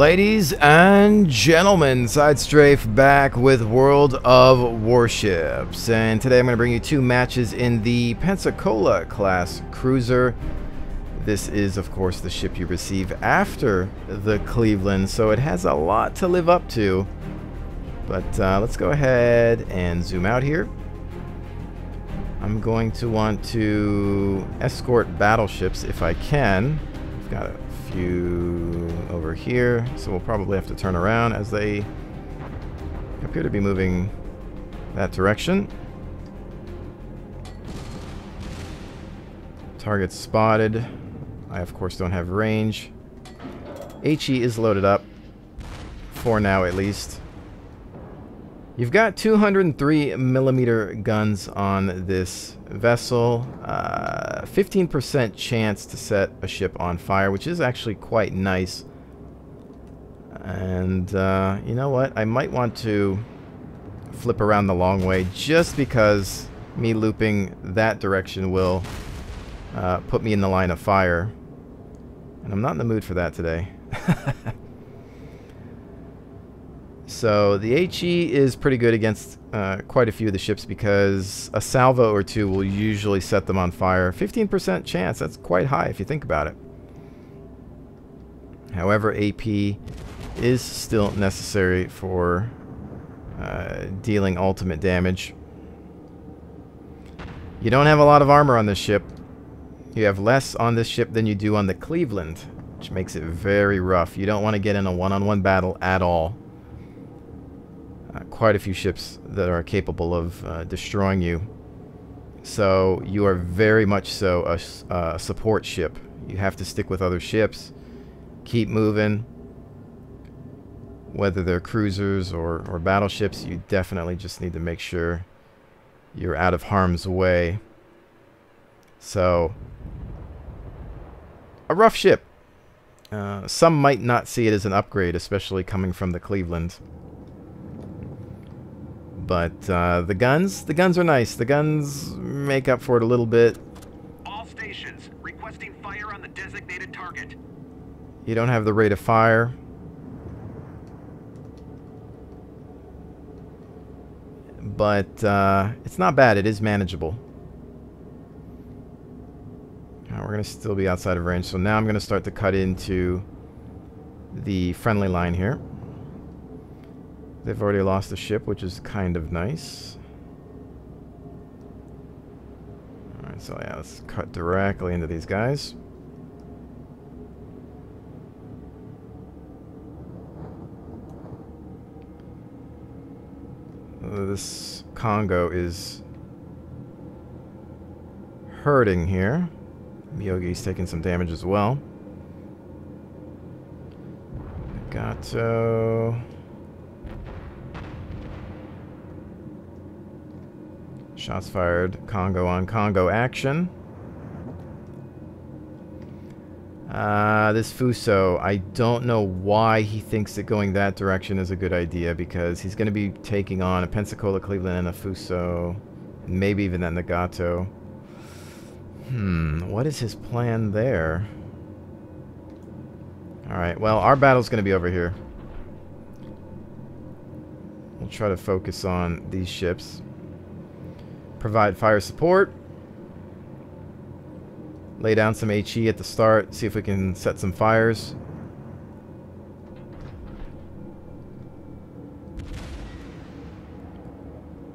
Ladies and gentlemen, SideStrafe back with World of Warships, and today I'm going to bring you two matches in the Pensacola class cruiser. This is of course the ship you receive after the Cleveland, so it has a lot to live up to. But let's go ahead and zoom out here. I'm going to want to escort battleships if I can. I've got a few over here, so we'll probably have to turn around as they appear to be moving that direction. Target spotted. I of course don't have range. HE is loaded up for now at least. You've got 203mm guns on this vessel, 15% chance to set a ship on fire, which is actually quite nice. And you know what? I might want to flip around the long way just because me looping that direction will put me in the line of fire. And I'm not in the mood for that today. So the HE is pretty good against quite a few of the ships because a salvo or two will usually set them on fire. 15% chance, that's quite high if you think about it. However, AP is still necessary for dealing ultimate damage. You don't have a lot of armor on this ship. You have less on this ship than you do on the Cleveland, which makes it very rough. You don't want to get in a one-on-one battle at all. Quite a few ships that are capable of destroying you. So you are very much so a support ship. You have to stick with other ships. Keep moving. Whether they're cruisers or battleships, you definitely just need to make sure you're out of harm's way. So, a rough ship. Some might not see it as an upgrade, especially coming from the Cleveland. But the guns are nice. The guns make up for it a little bit. All stations requesting fire on the designated target. You don't have the rate of fire. But it's not bad. It is manageable. We're going to still be outside of range. So now I'm going to start to cut into the friendly line here. They've already lost a ship, which is kind of nice. Alright, so yeah, let's cut directly into these guys. This Congo is hurting here. Miyogi's taking some damage as well. Gato. Shots fired. Congo on Congo action. This Fuso, I don't know why he thinks that going that direction is a good idea, because he's going to be taking on a Pensacola, Cleveland, and a Fuso. And maybe even that Nagato. What is his plan there? Alright, well, our battle's going to be over here. We'll try to focus on these ships. Provide fire support. Lay down some HE at the start. See if we can set some fires.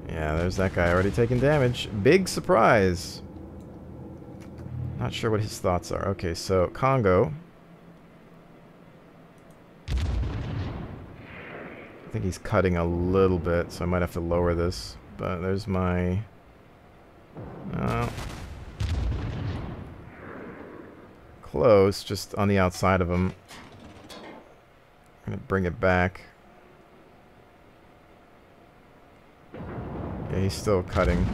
Yeah, there's that guy already taking damage. Big surprise. Not sure what his thoughts are. Okay, so Congo. I think he's cutting a little bit, so I might have to lower this. But there's my... close, just on the outside of him. I'm gonna bring it back. Yeah, he's still cutting.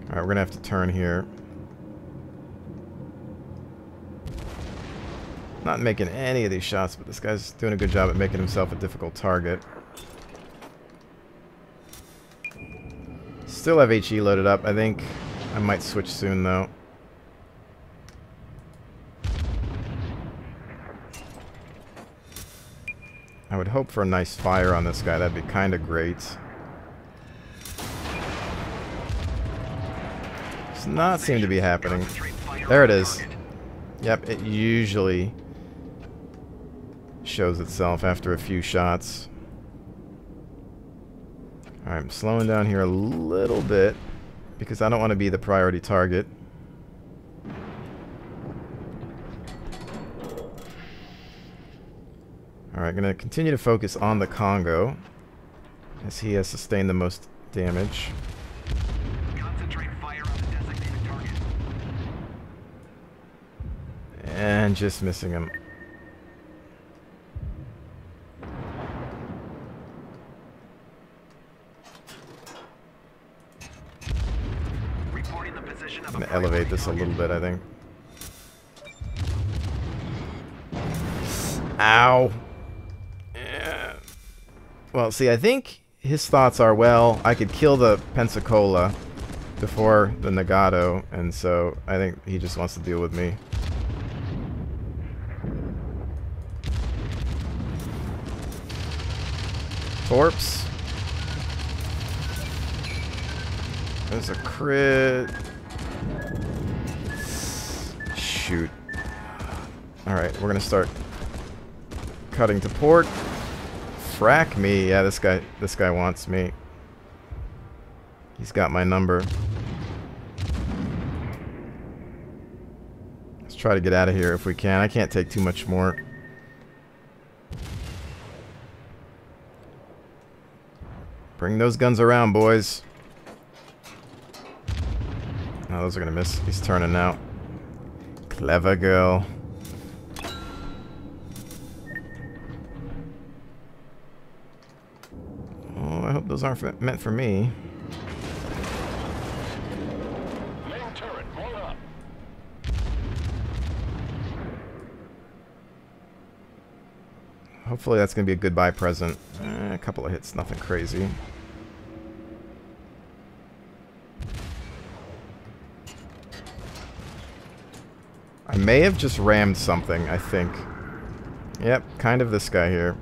Alright, we're gonna have to turn here. Not making any of these shots, but this guy's doing a good job at making himself a difficult target. Still have HE loaded up. I think I might switch soon, though. I would hope for a nice fire on this guy. That'd be kind of great. Does not seem to be happening. There it is. Yep, it usually shows itself after a few shots. Alright, I'm slowing down here a little bit because I don't want to be the priority target. Alright, going to continue to focus on the Congo as he has sustained the most damage. Concentrate fire on the designated target. And just missing him. Reporting the position of I'm going to elevate this a little bit, I think. Ow. Yeah. Well, see, I think his thoughts are, well, I could kill the Pensacola before the Nagato, and so I think he just wants to deal with me. Corpse. There's a crit. Shoot. Alright, we're gonna start cutting to port. Frack me. Yeah, this guy wants me. He's got my number. Let's try to get out of here if we can. I can't take too much more. Bring those guns around, boys. Oh, those are gonna miss. He's turning now. Clever girl. Oh, I hope those aren't meant for me. main turret, roll up. Hopefully that's gonna be a goodbye present. A couple of hits, nothing crazy. I may have just rammed something, I think. Yep, kind of this guy here.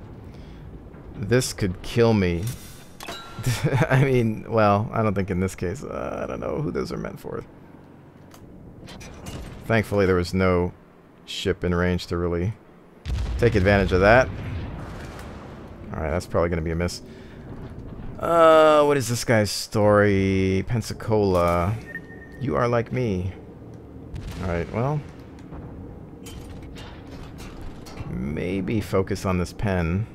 This could kill me. I mean, well, I don't think in this case. I don't know who those are meant for. Thankfully, there was no ship in range to really take advantage of that. Alright, that's probably going to be a miss. What is this guy's story? Pensacola. You are like me. Alright, well. Maybe focus on this pen.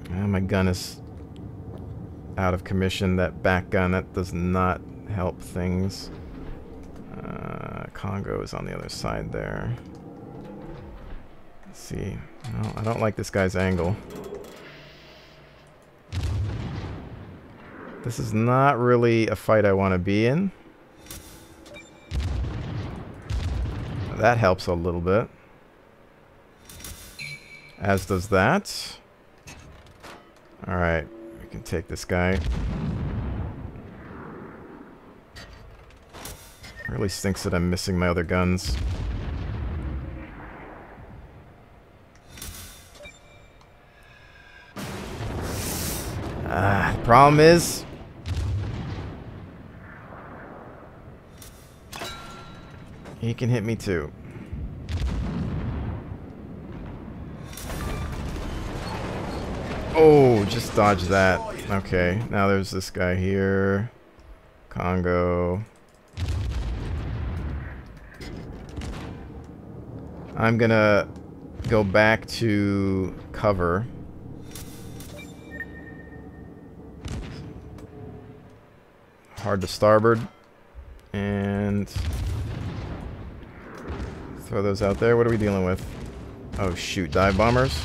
My gun is out of commission. That back gun, that does not help things. Congo is on the other side there. Let's see. No, I don't like this guy's angle. This is not really a fight I want to be in. That helps a little bit. As does that. Alright, we can take this guy. Really stinks that I'm missing my other guns. Problem is, he can hit me too. Oh, just dodge that. Okay, now there's this guy here. Congo. I'm gonna go back to cover. Hard to starboard. And throw those out there. What are we dealing with? Oh shoot, dive bombers.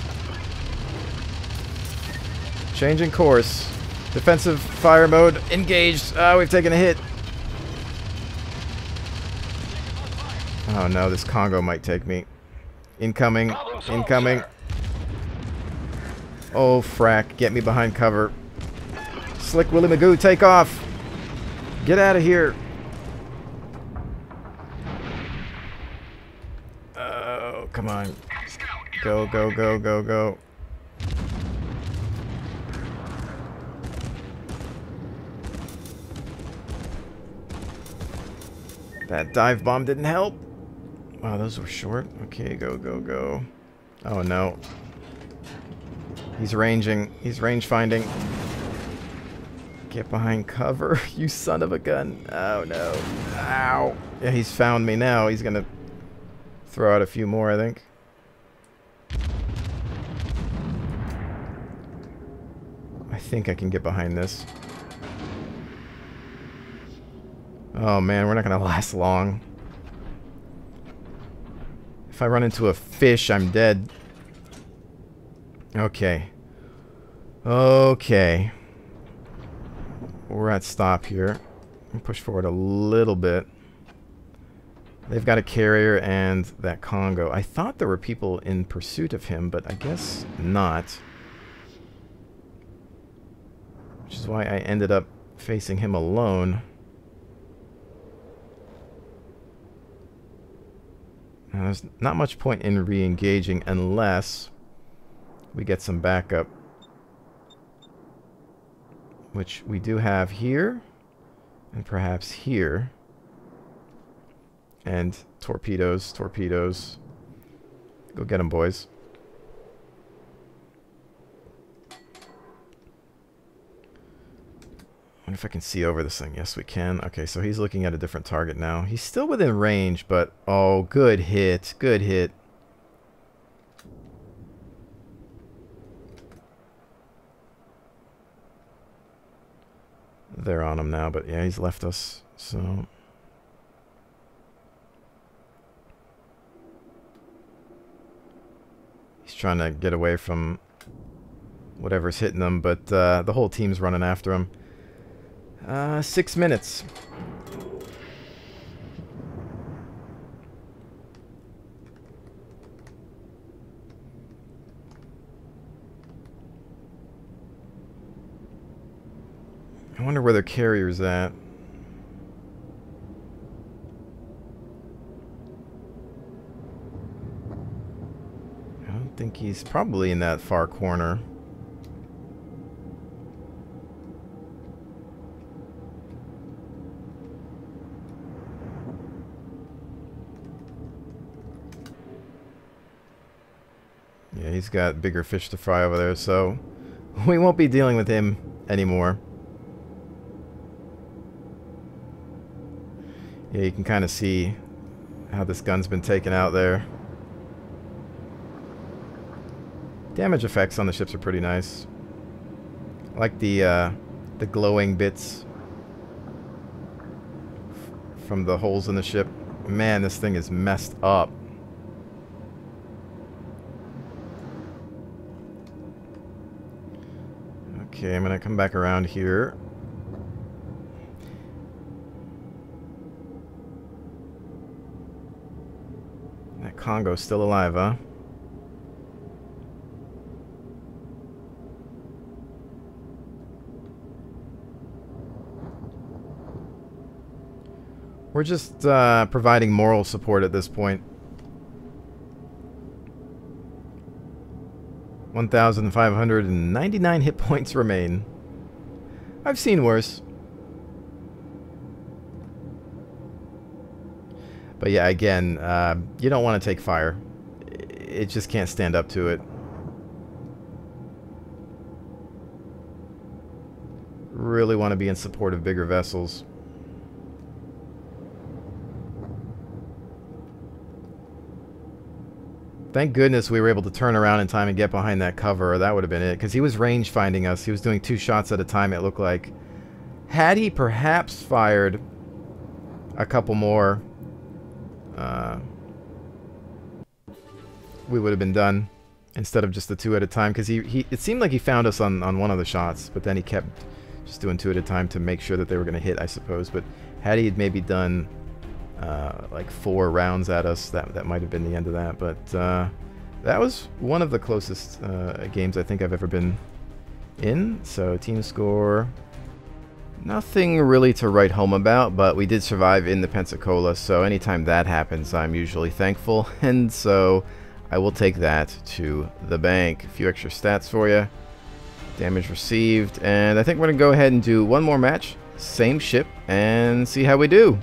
Changing course. Defensive fire mode engaged. We've taken a hit. Oh no, this Congo might take me. Incoming. Incoming. Oh frack. Get me behind cover. Slick Willie Magoo, take off. Get out of here. Come on. Go, go, go, go, go. That dive bomb didn't help. Wow, those were short. Okay, go, go, go. Oh, no. He's ranging. He's range finding. Get behind cover, you son of a gun. Oh, no. Ow. Yeah, he's found me now. He's going to throw out a few more, I think. I think I can get behind this. Oh, man, we're not going to last long. If I run into a fish, I'm dead. Okay. Okay. We're at stop here. Push forward a little bit. They've got a carrier and that Congo. I thought there were people in pursuit of him, but I guess not. Which is why I ended up facing him alone. Now, there's not much point in re-engaging unless we get some backup. Which we do have here. And perhaps here. And torpedoes, torpedoes. Go get them, boys. I wonder if I can see over this thing. Yes, we can. Okay, so he's looking at a different target now. He's still within range, but... Oh, good hit. Good hit. They're on him now, but yeah, he's left us, so... He's trying to get away from whatever's hitting him, but the whole team's running after him. 6 minutes. I wonder where their carrier's at. I don't think he's probably in that far corner. Yeah, he's got bigger fish to fry over there, so we won't be dealing with him anymore. Yeah, you can kind of see how this gun's been taken out there. Damage effects on the ships are pretty nice. I like the glowing bits from the holes in the ship. Man, this thing is messed up. Okay, I'm gonna come back around here. That Congo's still alive, huh? We're just providing moral support at this point. 1,599 hit points remain. I've seen worse. But yeah, again, you don't want to take fire. It just can't stand up to it. Really want to be in support of bigger vessels. Thank goodness we were able to turn around in time and get behind that cover, or that would have been it. Because he was range finding us. He was doing 2 shots at a time, it looked like. Had he perhaps fired a couple more, we would have been done. Instead of just the 2 at a time. Because it seemed like he found us on one of the shots. But then he kept just doing 2 at a time to make sure that they were going to hit, I suppose. But had he maybe done... like 4 rounds at us, that might have been the end of that, but that was one of the closest games I think I've ever been in. So team score, nothing really to write home about, but we did survive in the Pensacola, so anytime that happens I'm usually thankful. And so I will take that to the bank. A few extra stats for you. Damage received. And I think we're going to go ahead and do one more match. Same ship. And see how we do.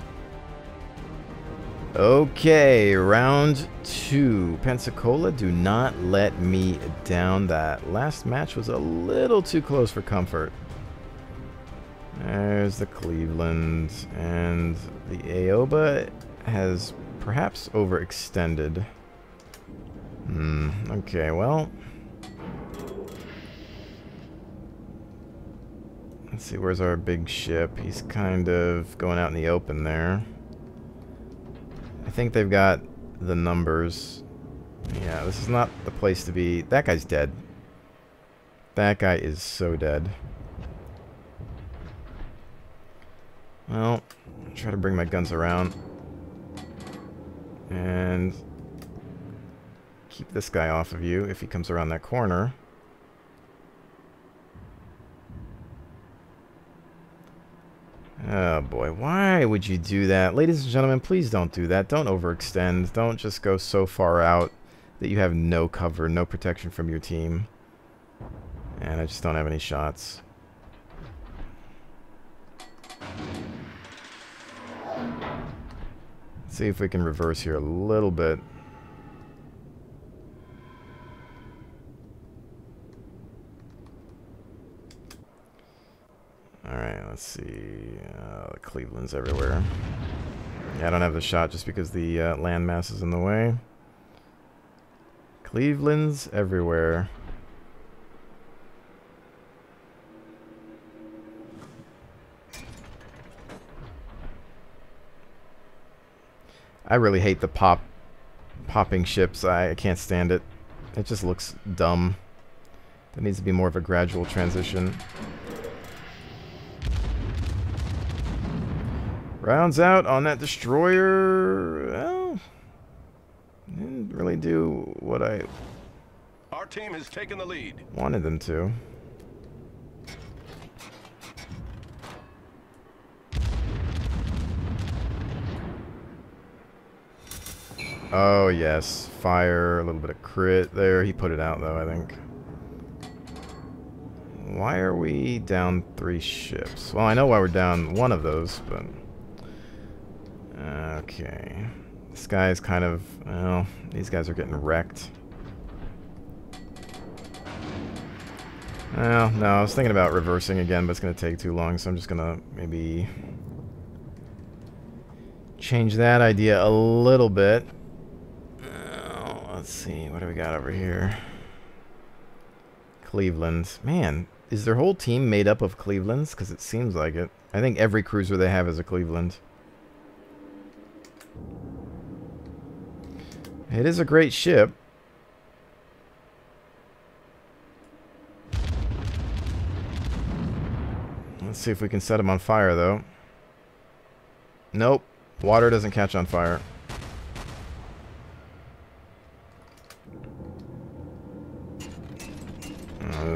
Okay, round 2. Pensacola, do not let me down. That last match was a little too close for comfort. There's the Cleveland. And the Aoba has perhaps overextended. Okay, well. Let's see, where's our big ship? He's kind of going out in the open there. I think they've got the numbers. Yeah, this is not the place to be. That guy's dead. That guy is so dead. Well, I'll try to bring my guns around. And keep this guy off of you if he comes around that corner. Oh boy, why would you do that? Ladies and gentlemen, please don't do that. Don't overextend. Don't just go so far out that you have no cover, no protection from your team. And I just don't have any shots. Let's see if we can reverse here a little bit. Alright, let's see. Cleveland's everywhere. Yeah, I don't have the shot just because the landmass is in the way. Cleveland's everywhere. I really hate the popping ships. I can't stand it. It just looks dumb. There needs to be more of a gradual transition. Rounds out on that destroyer. Well, didn't really do what I Our team has taken the lead. wanted them to. Oh yes, fire, a little bit of crit there. He put it out though, I think. Why are we down 3 ships? Well, I know why we're down one of those, but okay. This guy's kind of, well, these guys are getting wrecked. Well, no, I was thinking about reversing again, but it's going to take too long, so I'm just going to maybe change that idea a little bit. Let's see, what do we got over here? Cleveland. Man, is their whole team made up of Clevelands? Because it seems like it. I think every cruiser they have is a Cleveland. It is a great ship. Let's see if we can set them on fire, though. Nope. Water doesn't catch on fire.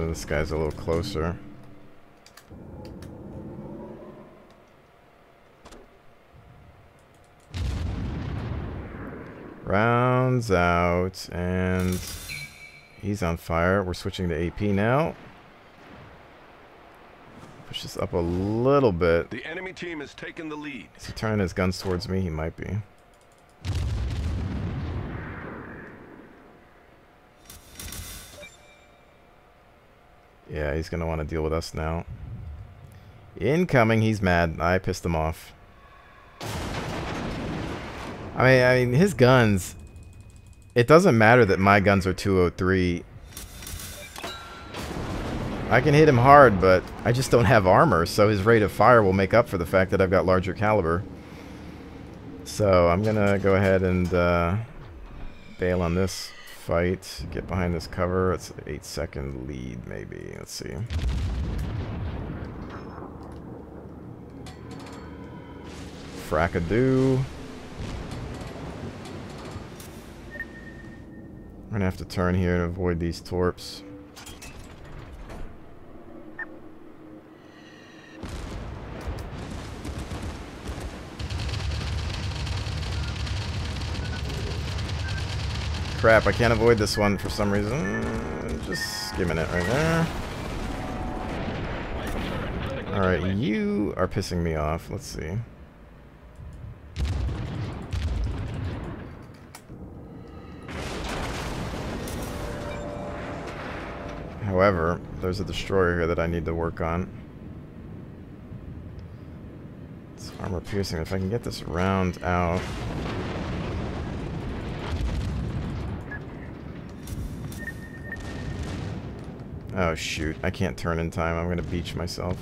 This guy's a little closer. Rounds out, and he's on fire. We're switching to AP now. Push this up a little bit. The enemy team has taken the lead. Is he turning his guns towards me? He might be. Yeah, he's going to want to deal with us now. Incoming, he's mad. I pissed him off. I mean, his guns, it doesn't matter that my guns are 203. I can hit him hard, but I just don't have armor, so his rate of fire will make up for the fact that I've got larger caliber. So I'm going to go ahead and bail on this fight. Get behind this cover. It's an 8-second lead, maybe. Let's see. Frackadoo. We're going to have to turn here to avoid these torps. Crap, I can't avoid this one for some reason. Just skimming it right there. Alright, you are pissing me off. Let's see. However, there's a destroyer here that I need to work on. It's armor piercing. If I can get this round out. Oh shoot, I can't turn in time. I'm gonna beach myself.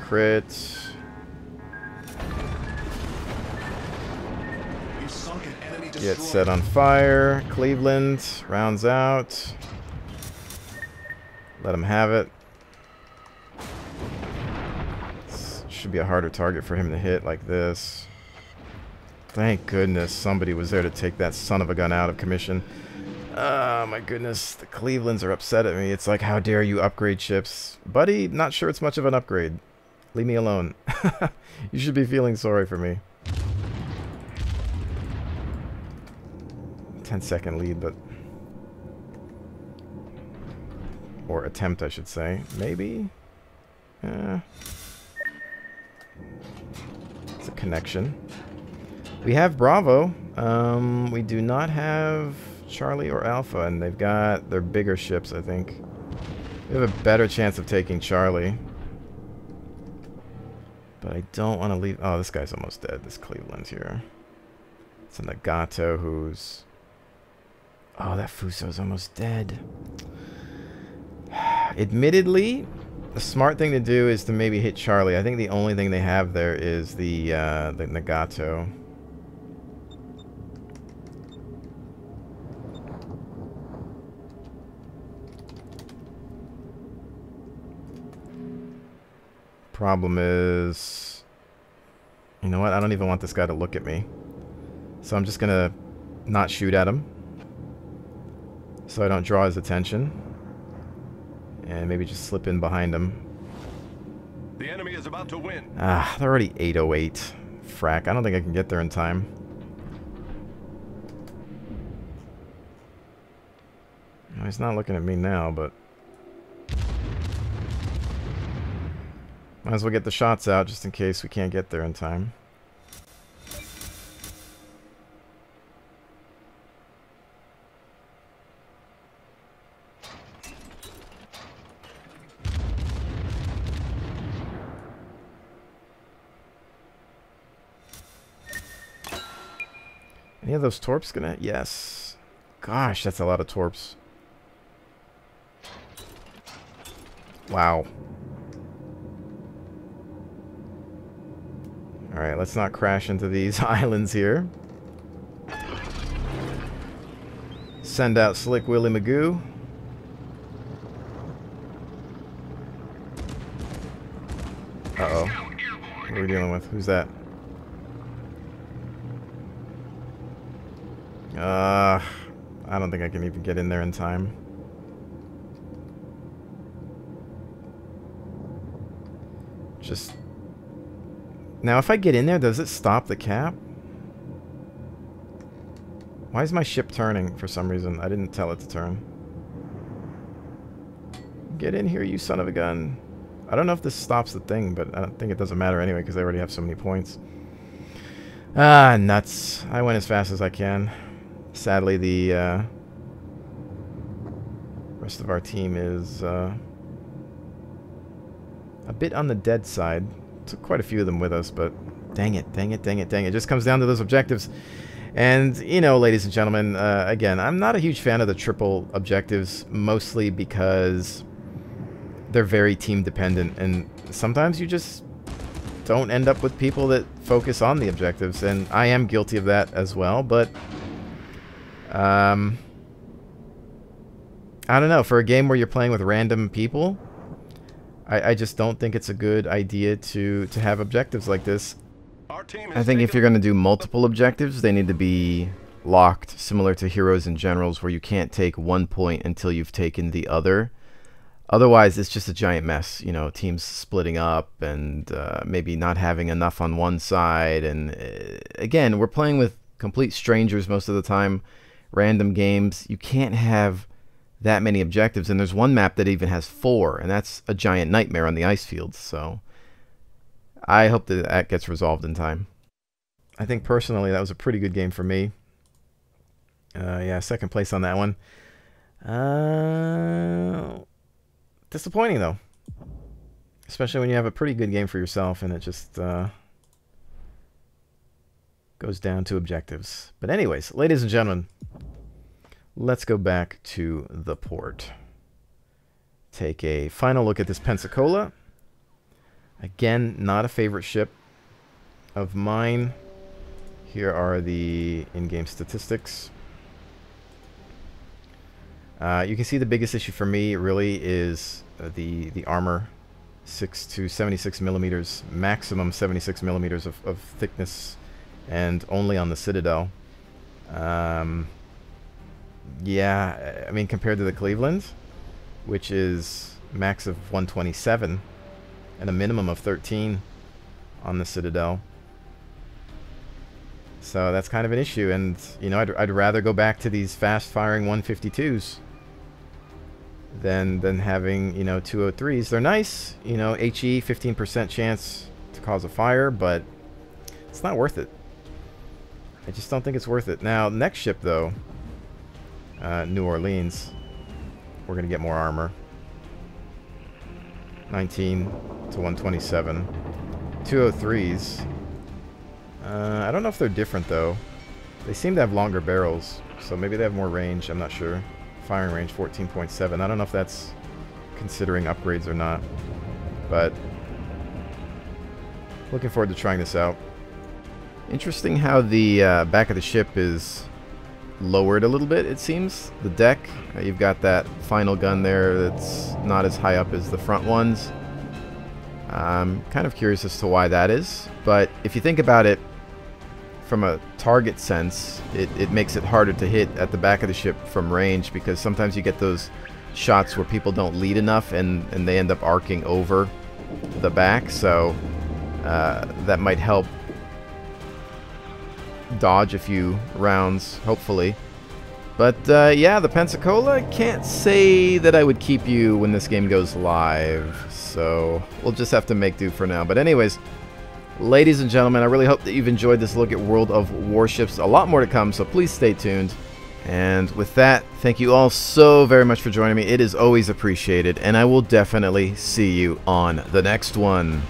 Crit. Get set on fire. Cleveland rounds out. Let him have it. This should be a harder target for him to hit like this. Thank goodness somebody was there to take that son of a gun out of commission. Oh my goodness, the Clevelands are upset at me. It's like, how dare you upgrade ships? Buddy, not sure it's much of an upgrade. Leave me alone. You should be feeling sorry for me. 10-second lead, but... or attempt, I should say. Maybe? It's a connection. We have Bravo. We do not have Charlie or Alpha, and they've got their bigger ships, I think. We have a better chance of taking Charlie. But I don't want to leave... oh, this guy's almost dead. This Cleveland's here. It's a Nagato who's... oh, that Fuso's almost dead. Admittedly, the smart thing to do is to maybe hit Charlie. I think the only thing they have there is the Nagato. Problem is... you know what? I don't even want this guy to look at me. So I'm just gonna not shoot at him, so I don't draw his attention, and maybe just slip in behind him. The enemy is about to win. Ah, they're already 808. Frack, I don't think I can get there in time. Well, he's not looking at me now, but... might as well get the shots out just in case we can't get there in time. Any of those torps gonna... yes. Gosh, that's a lot of torps. Wow. Alright, let's not crash into these islands here. Send out Slick Willie Magoo. Uh-oh. What are we dealing with? Who's that? I don't think I can even get in there in time. Just... now, if I get in there, does it stop the cap? Why is my ship turning for some reason? I didn't tell it to turn. Get in here, you son of a gun. I don't know if this stops the thing, but I don't think it doesn't matter anyway because I already have so many points. Ah, nuts. I went as fast as I can. Sadly, the rest of our team is a bit on the dead side. Took quite a few of them with us, but dang it, dang it, dang it, dang it. It just comes down to those objectives. And, you know, ladies and gentlemen, again, I'm not a huge fan of the triple objectives, mostly because they're very team dependent, and sometimes you just don't end up with people that focus on the objectives, and I am guilty of that as well, but I don't know, for a game where you're playing with random people, I just don't think it's a good idea to have objectives like this. I think if you're going to do multiple objectives, they need to be locked, similar to Heroes and Generals, where you can't take one point until you've taken the other. Otherwise, it's just a giant mess. You know, teams splitting up and maybe not having enough on one side. And again, we're playing with complete strangers most of the time, random games. You can't have that many objectives. And there's one map that even has 4, and that's a giant nightmare on the ice fields. So I hope that that gets resolved in time. I think personally that was a pretty good game for me. Yeah, second place on that one. Disappointing though, especially when you have a pretty good game for yourself and it just goes down to objectives. But anyways, ladies and gentlemen, let's go back to the port. Take a final look at this Pensacola. Again, not a favorite ship of mine. Here are the in-game statistics. You can see the biggest issue for me really is the armor, 6 to 76 millimeters, maximum 76 millimeters of thickness, and only on the Citadel. Yeah, I mean, compared to the Cleveland, which is max of 127 and a minimum of 13 on the Citadel. So that's kind of an issue, and you know, I'd rather go back to these fast-firing 152s than having, you know, 203s. They're nice, you know, HE 15% chance to cause a fire, but it's not worth it. I just don't think it's worth it. Now, next ship though, New Orleans, we're gonna get more armor. 19 to 127. 203s. I don't know if they're different though. They seem to have longer barrels, so maybe they have more range. I'm not sure. Firing range 14.7. I don't know if that's considering upgrades or not, but looking forward to trying this out. Interesting how the back of the ship is lowered a little bit, it seems. The deck, you've got that final gun there that's not as high up as the front ones. I'm kind of curious as to why that is, but if you think about it from a target sense, it makes it harder to hit at the back of the ship from range, because sometimes you get those shots where people don't lead enough and they end up arcing over the back, so that might help dodge a few rounds, hopefully. But yeah, the Pensacola, can't say that I would keep you when this game goes live, so we'll just have to make do for now. But anyways, ladies and gentlemen, I really hope that you've enjoyed this look at World of Warships. A lot more to come, so please stay tuned. And with that, thank you all so very much for joining me. It is always appreciated, and I will definitely see you on the next one.